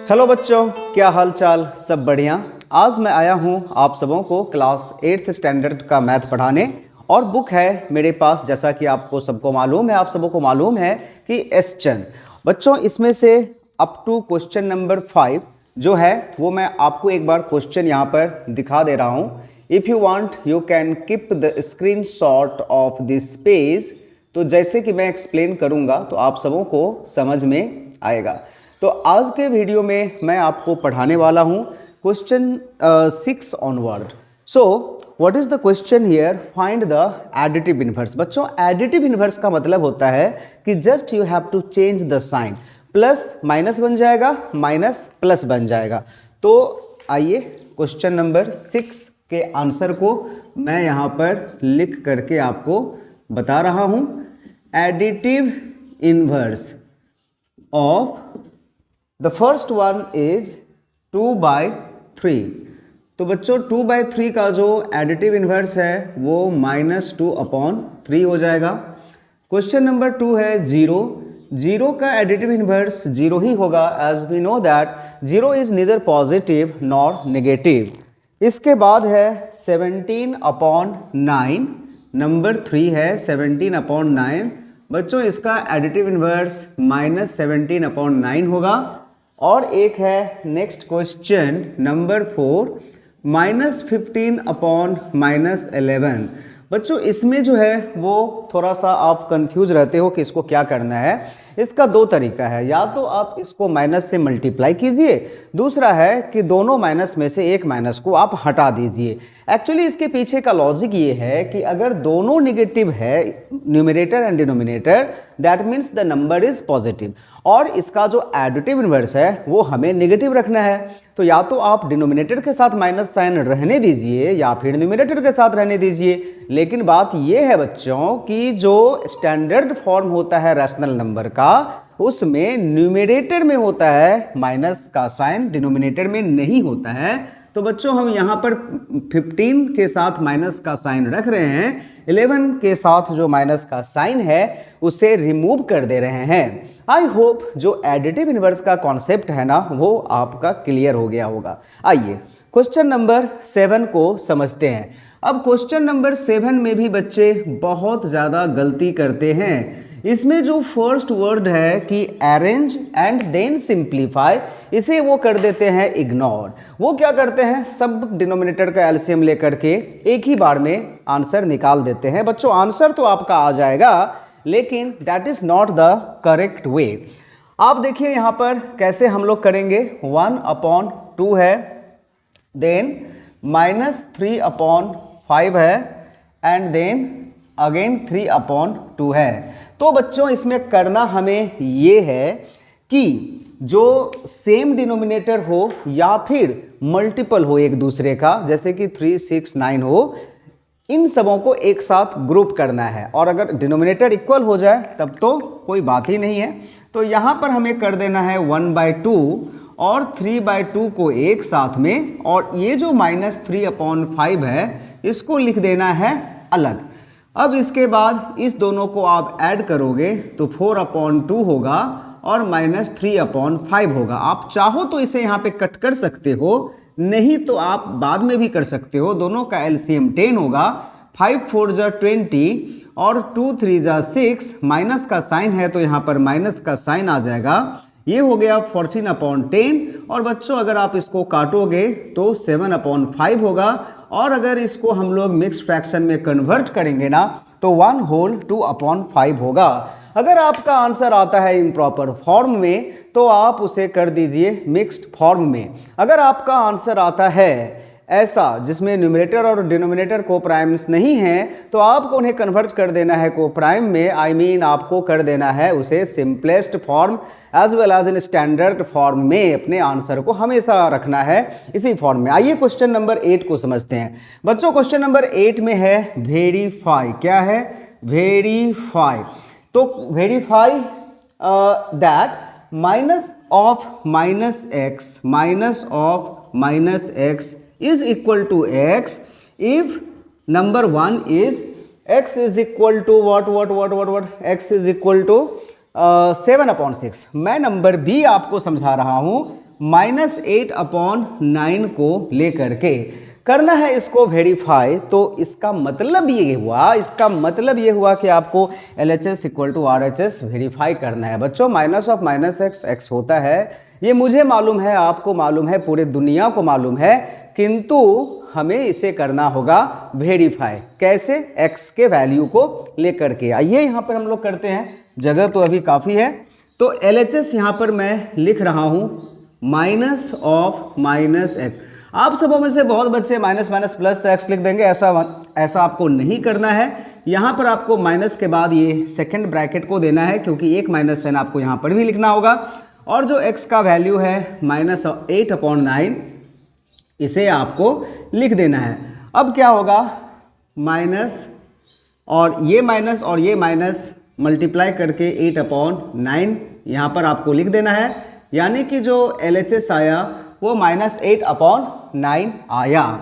Hello बच्चों, क्या हाल चाल? सब बढ़िया। आज मैं आया हूँ आप सबों को क्लास 8th स्टैंडर्ड का मैथ पढ़ाने और बुक है मेरे पास, जैसा कि आपको सबको मालूम है, आप सबों को मालूम है कि एस चंद। बच्चों, इसमें से अप टू क्वेश्चन नंबर 5 जो है वो मैं आपको एक बार क्वेश्चन यहाँ पर दिखा दे रहा हूँ। If you want you can keep the screenshot of this page. तो जैसे कि मैं एक्सप्लेन करूँगा तो आप सबों को समझ में आएगा। तो आज के वीडियो में मैं आपको पढ़ाने वाला हूँ question 6 onward. So what is the question here? Find the additive inverse. बच्चों, एडिटिव इनवर्स का मतलब होता है कि just you have to change the sign, plus minus बन जाएगा, माइनस प्लस बन जाएगा। तो आइए क्वेश्चन नंबर 6 के आंसर को मैं यहाँ पर लिख करके आपको बता रहा हूँ। Additive inverse of the first one is 2/3। तो बच्चों 2/3 का जो एडिटिव इनवर्स है वो -2/3 हो जाएगा। क्वेश्चन नंबर 2 है 0 का एडिटिव इनवर्स 0 ही होगा, as we know that 0 is neither positive nor negative. इसके बाद है 17/9। नंबर 3 है 17/9। बच्चों, इसका एडिटिव इनवर्स -17/9 होगा। और एक है नेक्स्ट क्वेश्चन नंबर 4 -15/-11। बच्चों, इसमें जो है वो थोड़ा सा आप कंफ्यूज रहते हो कि इसको क्या करना है। इसका दो तरीका है, या तो आप इसको माइनस से मल्टीप्लाई कीजिए, दूसरा है कि दोनों माइनस में से एक माइनस को आप हटा दीजिए। एक्चुअली इसके पीछे का लॉजिक ये है कि अगर दोनों निगेटिव है, numerator and denominator, that means the number is positive, और इसका जो एडिटिव इनवर्स है वो हमें नेगेटिव रखना है। तो या तो आप डिनोमिनेटर के साथ माइनस साइन रहने दीजिए या फिर न्यूमरेटर के साथ रहने दीजिए। लेकिन बात यह है बच्चों कि जो स्टैंडर्ड फॉर्म होता है रैशनल नंबर का, उसमें न्यूमरेटर में होता है माइनस का साइन, डिनोमिनेटर में नहीं होता है। तो बच्चों, हम यहाँ पर 15 के साथ माइनस का साइन रख रहे हैं, 11 के साथ जो माइनस का साइन है उसे रिमूव कर दे रहे हैं। आई होप जो एडिटिव इनवर्स का कॉन्सेप्ट है ना वो आपका क्लियर हो गया होगा। आइए क्वेश्चन नंबर 7 को समझते हैं। अब क्वेश्चन नंबर 7 में भी बच्चे बहुत ज़्यादा गलती करते हैं। इसमें जो फर्स्ट वर्ड है कि अरेंज एंड देन सिंप्लीफाई, इसे वो कर देते हैं इग्नोर। वो क्या करते हैं, सब डिनोमिनेटर का एलसीएम लेकर के एक ही बार में आंसर निकाल देते हैं। बच्चों, आंसर तो आपका आ जाएगा, लेकिन that is not the correct way. आप देखिए यहाँ पर कैसे हम लोग करेंगे। 1/2 है, देन -3/5 है, एंड देन अगेन 3/2 है। तो बच्चों, इसमें करना हमें ये है कि जो सेम डिनोमिनेटर हो या फिर मल्टीपल हो एक दूसरे का, जैसे कि 3, 6, 9 हो, इन सबों को एक साथ ग्रुप करना है। और अगर डिनोमिनेटर इक्वल हो जाए तब तो कोई बात ही नहीं है। तो यहाँ पर हमें कर देना है 1/2 और 3/2 को एक साथ में, और ये जो -3/5 है इसको लिख देना है अलग। अब इसके बाद इस दोनों को आप ऐड करोगे तो 4/2 होगा और -3/5 होगा। आप चाहो तो इसे यहाँ पे कट कर सकते हो, नहीं तो आप बाद में भी कर सकते हो। दोनों का एलसीएम 10 होगा। 5 4 जा 20 और 2 3 जा 6, माइनस का साइन है तो यहाँ पर माइनस का साइन आ जाएगा। ये हो गया 14/10। और बच्चों, अगर आप इसको काटोगे तो 7/5 होगा। और अगर इसको हम लोग मिक्स फ्रैक्शन में कन्वर्ट करेंगे ना तो 1/2/5 होगा। अगर आपका आंसर आता है इम्प्रॉपर फॉर्म में तो आप उसे कर दीजिए मिक्स्ड फॉर्म में। अगर आपका आंसर आता है ऐसा जिसमें न्यूमरेटर और डिनोमिनेटर को प्राइम्स नहीं हैं तो आपको उन्हें कन्वर्ट कर देना है को प्राइम में। आई मीन आपको कर देना है उसे simplest form as well as in standard form में। अपने आंसर को हमेशा रखना है इसी फॉर्म में। आइए क्वेश्चन नंबर 8 को समझते हैं। बच्चों, क्वेश्चन नंबर 8 में है वेरीफाई। क्या है? वेरीफाई। तो verify that -(x) is equal to x if number 1 is x is equal to what x is equal to 7/6। मैं नंबर बी आपको समझा रहा हूं। -8/9 को लेकर के करना है इसको वेरीफाई। तो इसका मतलब ये हुआ कि आपको LHS = RHS वेरीफाई करना है बच्चों। Minus of minus x x होता है, ये मुझे मालूम है, आपको मालूम है, पूरे दुनिया को मालूम है, किंतु हमें इसे करना होगा वेरीफाई। कैसे? x के वैल्यू को लेकर के। आइए यहाँ पर हम लोग करते हैं, जगह तो अभी काफ़ी है। तो LHS यहाँ पर मैं लिख रहा हूँ माइनस ऑफ माइनस एक्स। आप सबों में से बहुत बच्चे माइनस माइनस प्लस एक्स लिख देंगे, ऐसा आपको नहीं करना है। यहाँ पर आपको माइनस के बाद ये सेकंड ब्रैकेट को देना है, क्योंकि एक माइनस साइन आपको यहाँ पर भी लिखना होगा। और जो x का वैल्यू है -8/9, इसे आपको लिख देना है। अब क्या होगा, माइनस और ये माइनस मल्टीप्लाई करके 8/9 यहाँ पर आपको लिख देना है, यानी कि जो LHS आया वो -8/9 आया।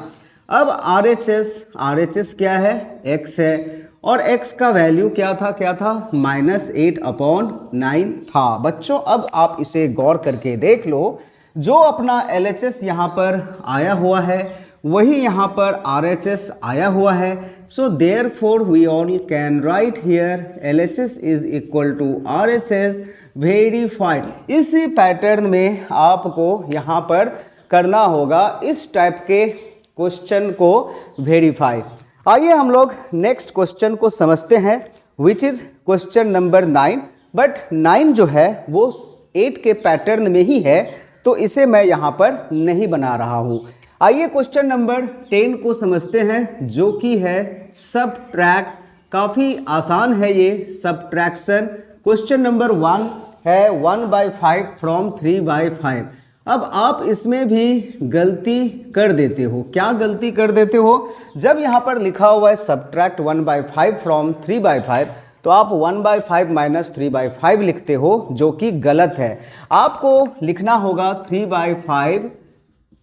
अब RHS क्या है, x है, और x का वैल्यू क्या था -8/9 था। बच्चों अब आप इसे गौर करके देख लो, जो अपना LHS यहाँ पर आया हुआ है वही यहाँ पर RHS आया हुआ है। So therefore we all can write here LHS = RHS verified. इसी पैटर्न में आपको यहाँ पर करना होगा इस टाइप के क्वेश्चन को वेरीफाई। आइए हम लोग नेक्स्ट क्वेश्चन को समझते हैं, which is question number 9। But 9 जो है वो 8 के पैटर्न में ही है, तो इसे मैं यहाँ पर नहीं बना रहा हूँ। आइए क्वेश्चन नंबर 10 को समझते हैं, जो कि है सबट्रैक्ट। काफ़ी आसान है ये सबट्रैक्शन। क्वेश्चन नंबर 1 है 1/5 फ्रॉम 3/5। अब आप इसमें भी गलती कर देते हो। क्या गलती कर देते हो? जब यहाँ पर लिखा हुआ है सबट्रैक्ट 1/5 फ्रॉम 3/5, तो आप 1/5 - 3/5 लिखते हो, जो कि गलत है। आपको लिखना होगा 3/5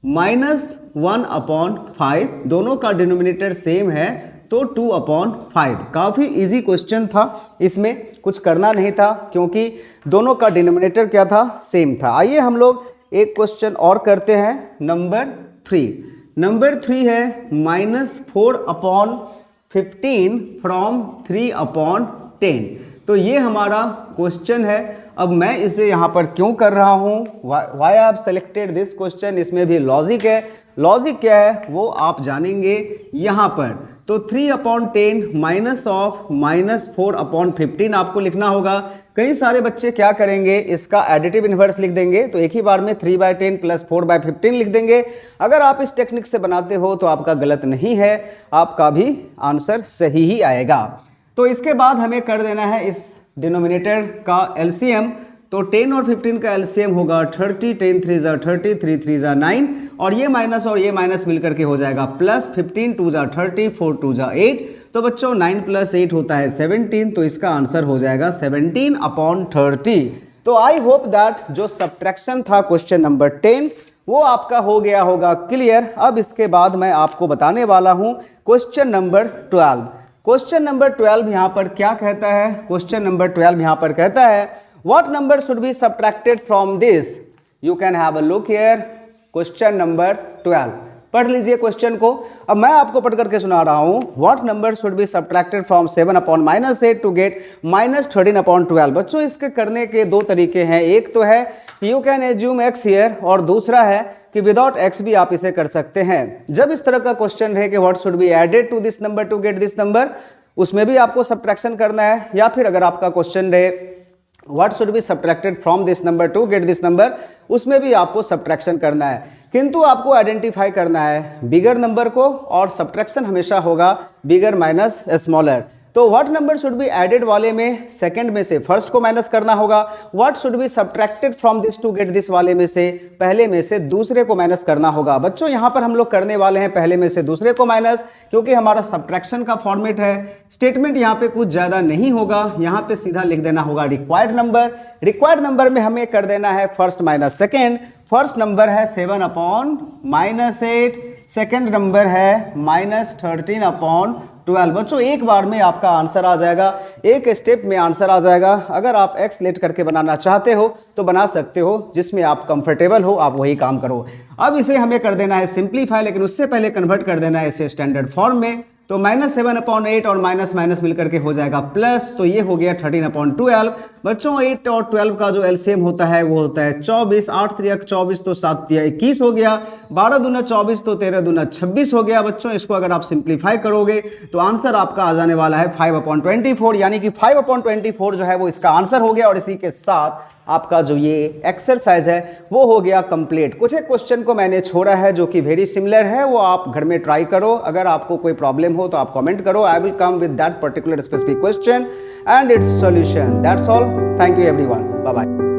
- 1/5। दोनों का डिनोमिनेटर सेम है, तो 2/5। काफ़ी इजी क्वेश्चन था, इसमें कुछ करना नहीं था, क्योंकि दोनों का डिनोमिनेटर क्या था, सेम था। आइए हम लोग एक क्वेश्चन और करते हैं, नंबर 3। नंबर 3 है -4/15 फ्रॉम 3/10। तो ये हमारा क्वेश्चन है। अब मैं इसे यहाँ पर क्यों कर रहा हूँ, why I have selected this question, इसमें भी लॉजिक है। लॉजिक क्या है वो आप जानेंगे यहाँ पर। तो 3/10 माइनस ऑफ -4/15 आपको लिखना होगा। कई सारे बच्चे क्या करेंगे, इसका एडिटिव इन्वर्स लिख देंगे, तो एक ही बार में 3/10 + 4/15 लिख देंगे। अगर आप इस टेक्निक से बनाते हो तो आपका गलत नहीं है, आपका भी आंसर सही ही आएगा। तो इसके बाद हमें कर देना है इस डिनोमिनेटर का LCM। तो 10 और 15 का LCM होगा 30, 10 3 = 30, 3 3 = 9, और ये माइनस मिलकर के हो जाएगा प्लस 15 2 = 30, 4 2 = 8। तो बच्चों 9 + 8 होता है 17, तो इसका आंसर हो जाएगा 17/30। तो आई होप दैट जो सब्ट्रैक्शन था क्वेश्चन नंबर 10 वो आपका हो गया होगा क्लियर। अब इसके बाद मैं आपको बताने वाला हूं क्वेश्चन नंबर 12। क्वेश्चन नंबर 12 यहाँ पर क्या कहता है, क्वेश्चन नंबर 12 यहाँ पर कहता है what number should be subtracted from this? You can have a look here. Question number 12 पढ़ लीजिए क्वेश्चन को। अब मैं आपको पढ़ करके सुना रहा हूं, what number should be subtracted from 7/-8 to get -13/12। बच्चों इसके करने के दो तरीके हैं। एक तो है you can assume x here, और दूसरा है कि विदाउट x भी आप इसे कर सकते हैं। जब इस तरह का क्वेश्चन है कि what should be added to this number to get this number, उसमें भी आपको सब्ट्रैक्शन करना है, या फिर अगर आपका क्वेश्चन है what should be subtracted from this number to get this number, उसमें भी आपको सब्ट्रैक्शन करना है। किंतु आपको आइडेंटिफाई करना है बिगर नंबर को, और सब्ट्रैक्शन हमेशा होगा बिगर माइनस स्मॉलर। तो what number should be added वाले में सेकंड में से फर्स्ट को माइनस करना होगा। What should be subtracted from this to get this वाले में से पहले में से दूसरे को माइनस करना होगा। बच्चों यहाँ पर हम लोग करने वाले हैं पहले में से दूसरे को माइनस, क्योंकि हमारा सब्ट्रैक्शन का फॉर्मेट है। स्टेटमेंट यहाँ पे कुछ ज्यादा नहीं होगा, यहाँ पे सीधा लिख देना होगा रिक्वायर्ड नंबर। रिक्वायर्ड नंबर में हमें कर देना है first minus second. First number है 7/-8, सेकेंड नंबर है -13/12, 12। बच्चों एक बार में आपका आंसर आ जाएगा, एक स्टेप में आंसर आ जाएगा। अगर आप एक्स लेट करके बनाना चाहते हो तो बना सकते हो, जिसमें आप कंफर्टेबल हो आप वही काम करो। अब इसे हमें कर देना है सिंप्लीफाई, लेकिन उससे पहले कन्वर्ट कर देना है इसे स्टैंडर्ड फॉर्म में। तो -7/8 और माइनस माइनस मिलकर के हो जाएगा प्लस, तो ये हो गया 13/12। बच्चों 8 और 12 का जो एलसीएम होता है वो होता है 24। 8 3 24 तो 7 3 21 हो गया, 12 दूना 24 तो 13 दूना 26 हो गया। बच्चों इसको अगर आप सिंप्लीफाई करोगे तो आंसर आपका आ जाने वाला है 5/24, यानी कि 5/24 जो है वो इसका आंसर हो गया। और इसी के साथ आपका जो ये एक्सरसाइज है वो हो गया कंप्लीट। कुछ एक क्वेश्चन को मैंने छोड़ा है जो कि वेरी सिमिलर है, वो आप घर में ट्राई करो। अगर आपको कोई प्रॉब्लम हो तो आप कमेंट करो, I will come with that particular specific question and its solution. That's all, thank you everyone, bye bye.